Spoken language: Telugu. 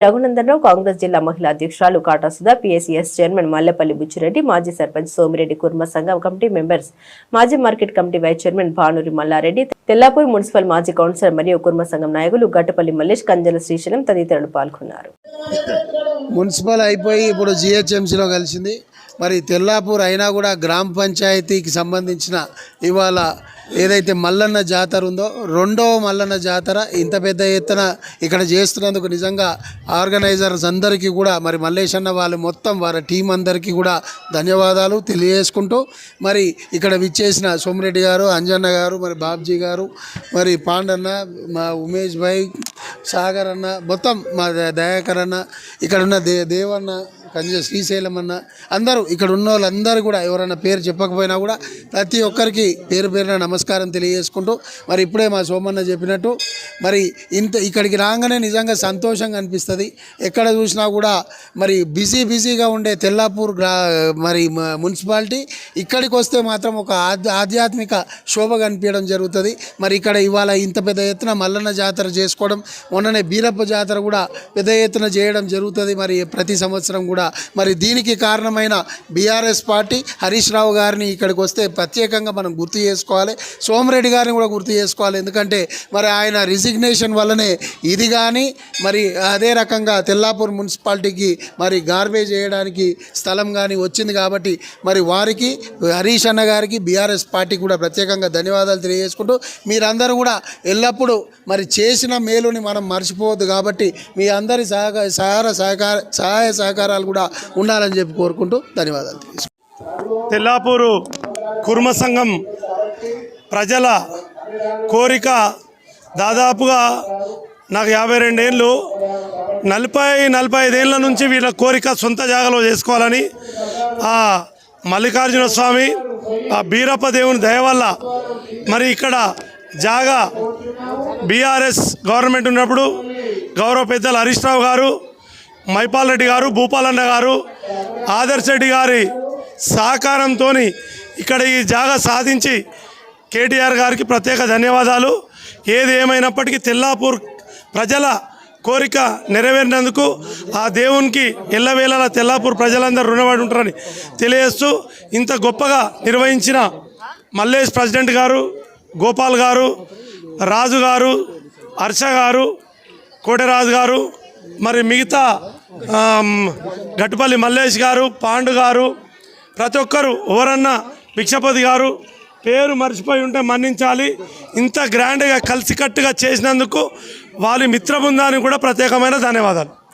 రఘునందనరావు, కాంగ్రెస్ జిల్లా మహిళా అధ్యక్షురాలు కాటా సుధా, పిఎస్సిఎస్ చైర్మన్ మల్లెపల్లి బుచ్చిరెడ్డి, మాజీ సర్పంచ్ సోమిరెడ్డి, కుర్మ సంఘం కమిటీ మెంబర్స్, మాజీ market committee vice chairman Bhanuri Mallareddy, Tellapur municipal మాజీ కౌన్సిలర్ మరియు కుర్మ సంఘం నాయకులు గట్టపల్లి మల్లేష్, కంజల శ్రీశైలం తదితరులు పాల్గొన్నారు. మున్సిపల్ అయిపోయి ఇప్పుడు జిహెచ్ఎంసీలో కలిసింది. మరి తెల్లాపూర్ అయినా కూడా గ్రామ పంచాయతీకి సంబంధించిన ఇవాళ ఏదైతే మల్లన్న జాతర ఉందో రెండవ మల్లన్న జాతర ఇంత పెద్ద ఎత్తున ఇక్కడ చేస్తున్నందుకు నిజంగా ఆర్గనైజర్స్ అందరికీ కూడా మరి మల్లేశన్న వాళ్ళు మొత్తం వారి టీం అందరికీ కూడా ధన్యవాదాలు తెలియజేసుకుంటూ మరి ఇక్కడ విచ్చేసిన సోమిరెడ్డి గారు, అంజన్న గారు, మరి బాబ్జీ గారు, మరి పాండన్న, మా ఉమేష్ భాయ్, సాగర్ అన్న, మొత్తం మా దయాకర్ అన్న, ఇక్కడ ఉన్న దేవన్న, కంజ శ్రీశైలం అన్న, అందరూ ఇక్కడ ఉన్న వాళ్ళందరూ కూడా ఎవరైనా పేరు చెప్పకపోయినా కూడా ప్రతి ఒక్కరికి పేరు పేరున నమస్కారం తెలియజేసుకుంటూ మరి ఇప్పుడే మా సోమన్న చెప్పినట్టు మరి ఇక్కడికి రాగానే నిజంగా సంతోషంగా అనిపిస్తుంది. ఎక్కడ చూసినా కూడా మరి బిజీగా ఉండే తెల్లాపూర్ మరి మున్సిపాలిటీ ఇక్కడికి వస్తే మాత్రం ఒక ఆధ్యాత్మిక శోభ కనిపించడం జరుగుతుంది. మరి ఇక్కడ ఇవాళ ఇంత పెద్ద ఎత్తున మల్లన్న జాతర చేసుకోవడం, మొన్ననే బీరప్ప జాతర కూడా పెద్ద ఎత్తున చేయడం జరుగుతుంది. మరి ప్రతి సంవత్సరం కూడా మరి దీనికి కారణమైన బీఆర్ఎస్ పార్టీ హరీష్ రావు గారిని ఇక్కడికి వస్తే ప్రత్యేకంగా మనం గుర్తు చేసుకోవాలి. సోమిరెడ్డి గారిని కూడా గుర్తు చేసుకోవాలి. ఎందుకంటే మరి ఆయన రిజిగ్నేషన్ వల్లనే ఇది కానీ మరి అదే రకంగా తెల్లాపూర్ మున్సిపాలిటీకి మరి గార్బేజ్ చేయడానికి స్థలం కానీ వచ్చింది. కాబట్టి మరి వారికి హరీష్ అన్న గారికి బీఆర్ఎస్ పార్టీకి కూడా ప్రత్యేకంగా ధన్యవాదాలు తెలియజేసుకుంటూ మీరందరూ కూడా ఎల్లప్పుడూ మరి చేసిన మేలుని మనం మర్చిపోవద్దు. కాబట్టి మీ అందరి సహాయ సహకారాలు కూడా ఉండాలని చెప్పి కోరుకుంటూ ధన్యవాదాలు తెలియజేసుకుంటాం. తెల్లాపూరు కుర్మ సంఘం ప్రజల కోరిక దాదాపుగా నాకు 52 ఏళ్ళు, 45 ఏళ్ళ నుంచి వీళ్ళ కోరిక సొంత జాగాలో చేసుకోవాలని ఆ మల్లికార్జున స్వామి, ఆ బీరప్ప దేవుని దయ వల్ల మరి ఇక్కడ జాగా బీఆర్ఎస్ గవర్నమెంట్ ఉన్నప్పుడు గౌరవ పెద్దలు హరీష్ రావు గారు, మైపాల్ రెడ్డి గారు, భూపాలన్న గారు, ఆదర్శ్ రెడ్డి గారి సహకారంతో ఇక్కడ ఈ జాగా సాధించి కేటీఆర్ గారికి ప్రత్యేక ధన్యవాదాలు. ఏది ఏమైనప్పటికీ తెల్లాపూర్ ప్రజల కోరిక నెరవేరినందుకు ఆ దేవునికి ఎల్లవేళలా తెల్లాపూర్ ప్రజలందరూ రుణపడి ఉంటారని తెలియజేస్తూ ఇంత గొప్పగా నిర్వహించిన మల్లేష్ ప్రెసిడెంట్ గారు, గోపాల్ గారు, రాజు గారు, హర్ష గారు, కోటరాజు గారు, మరి మిగతా గట్టుపల్లి మల్లేష్ గారు, పాండు గారు, ప్రతి ఒక్కరు, ఎవరన్నా భిక్షపతి గారు, పేరు మర్చిపోయి ఉంటే మన్నించాలి. ఇంత గ్రాండ్గా కలిసికట్టుగా చేసినందుకు వాళ్ళ మిత్ర బృందానికి కూడా ప్రత్యేకమైన ధన్యవాదాలు.